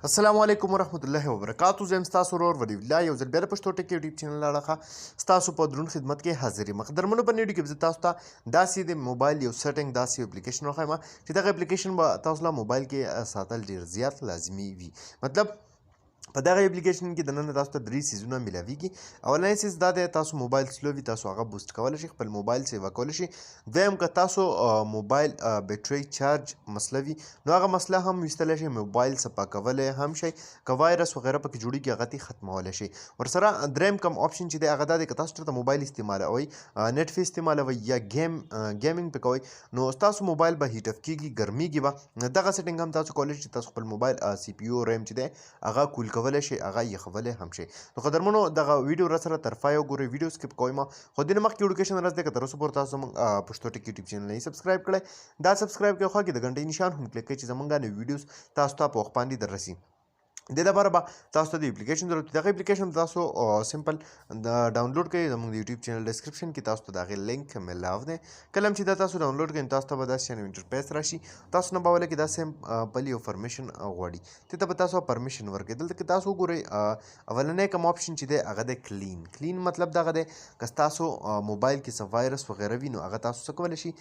السلام علیکم ورحمت الله وبرکاتہ. زه یم ستاسو ورور ولی الله یو ځل بیا د پښتو ټک یوټیوب چینل له اړخه ستاسو په دروند خدمت کې حاضر یم. قدرمنو په نیډیو کې زه تاسو ته داسې د موبایل یو سیټینګ داسې یو اپلیکیشن وښیم چې دغه اپلیکیشن به تاسو له موبایل کې ساتل ډېر زیات لازمي وي. مطلب په دغه اپلیکیشن کې دننه تاسو ته درې څیزونه میلاویږي. اولنی څیز دا دی تاسو موبایل سلو وي تاسو هغه بوسټ کولی شئ، خپل موبایل سیوه کولی شئ. دویم که تاسو موبایل بیټرۍ چارج مسله وي نو هغه مسله هم ویستلی شئ، موبایل صفا کولی هم شئ. که وایرس وغیره پکې جوړېږي هغه ته ختمولی شئ. ورسره دریم کم آپشن چې دی هغه دا دی که تاسو چېرته موبایل استعمالوئ، نیټ فې استعمالوئ یا ګیمینګ پې کوئ نو ستاسو موبایل به هیټ اف کېږي، ګرمیږي به. دغه سیټینګ هم تاسو کولی شئ چې تاسو خپل موبایل سی پي یو ریم چې دی هغه کول کولی شئ، هغه یخولی هم شئ. نو قدرمنو دغه ویډیو راسره تر پایه وګورئ، ویډیو سکپ کوئ ما. خو دې نه مخکې ایډوکیشن راز دی که تر اوسه پورې تاسو زموږ پښتو ټک یوټیوب چینل نه سبسکرایب کړی، دا سبسکرایب کړئ، خوا کې د غنټۍ نشان هم کلیک کړئ چې زموږ نوي ویډیوز تاسو ته په وخت باندې در رسي. دې لپاره به تاسو ته د اپلیکیشن ضرورت وي. دغه اپلیکیشن تاسو سمپل ډاونلوډ کړئ. زموږ د یوټیوب چینل ډسکرپشن کې تاسو ته د هغې لینک میلاو دی. کله هم چې دا تاسو ډاونلوډ کړئ نو تاسو ته به داسې شان انټرفیس راشي. تاسو نه به ولی کې دا سمپل یو پرمیشن غواړي، دې ته به تاسو پرمیشن ورکړئ. دلته کې تاسو وګورئ اولنی کوم آپشن چې دی هغه دی کلین مطلب دغه دی که ستاسو موبایل کې څه وایرس وغیره وي نو هغه تاسو څه کولی شئ،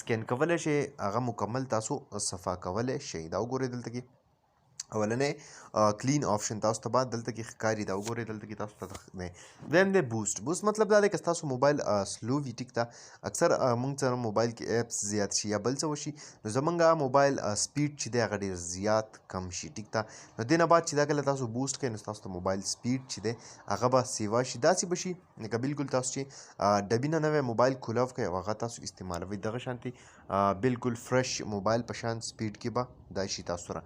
سکین کولی شئ، هغه مکمل تاسو صفا کولی شئ. دا وګورئ دلته کې اولنی کلین آپشن تاسو ته بعد دلته کې ښکاري، دا وګورئ دلته کې تاسو ته دی. دویم دی بوسټ مطلب دا دی که ستاسو موبایل سلو وي، ټیک ده، اکثر موږ سره موبایل کې ایپس زیات شي یا بل څه وشي نو زموږ موبایل سپیډ چې دی هغه ډېر زیات کم شي، ټیک ده. نو دې نه بعد چې دا کله تاسو بوسټ کوئ نو ستاسو ته موبایل سپیډ چې دی هغه به سیوا شي. داسې به شي لکه بالکل تاسو چې ډبي نه نوی موبایل کولاو کوئ او هغه تاسو استعمالوئ، دغه شانتې بالکل فرش موبایل په شان سپیډ کې به دا شي تاسو سره.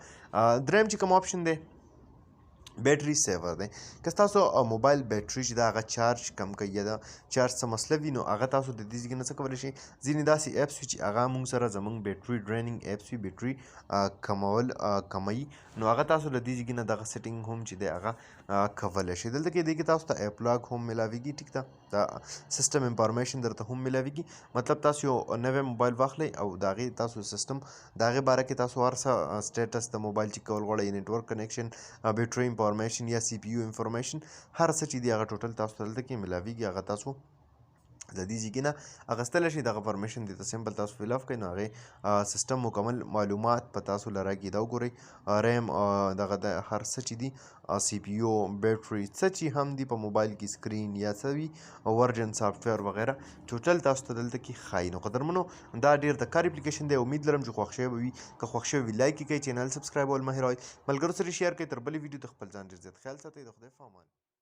دریم چې کوم آپشن دی بیټري سیور دی. که ستاسو موبایل بیټري چې دا هغه چارج کم کوي یا د چارج څه مسله وي نو هغه تاسو د دې ځای نه څه کولی شئ، ځینې داسې ایپس وي چې هغه موږ سره زموږ بیټري ډرینینګ ایپس وي، بیټري کموي نو هغه تاسو له دې ځای نه دغه سیټینګ هم چې دی هغه کولی شئ. دلته کې دې کې تاسو ته ایپ لاګ هم میلاویږي، ټیک ده، د سیسټم انفارمیشن درته هم میلاویږي. مطلب تاسو یو نوی موبایل واخلئ او د هغې تاسو سیسټم د هغې باره کې تاسو هر څه سټیټس د موبایل چیک کول غواړئ، نیټورک کنیکشن، بیټري انفارمیشن یا سی پي یو انفارمیشن، هر څه چې دی هغه ټوټل تاسو ته دلته کې میلاویږي. هغه تاسو د دې ځای نه اخیستلی شئ. دغه پرمیشن دې ته سمپل تاسو فل اپ کړئ نو هغې سیسټم مکمل معلومات په تاسو له راکړي. دا وګورئ ریم دغه د هر څه چې دي سی پي یو بیټري څه چې هم دي په موبایل کې سکرین یا څه وي ورجن سافټویر وغیره ټوټل تاسو ته دلته کې ښایي. نو قدرمنو دا ډېر د کار اپلیکیشن دی، امید لرم چې خوښ شوی به وي. که خوښ شوی وي لایک یې کړئ، چینل سبسکرایبول مه هېروئ، ملګرو سره یې شیر کړئ. تر بلې ویډیو د خپل ځان ډېر زیات خیال ساتئ. د خدای په امان.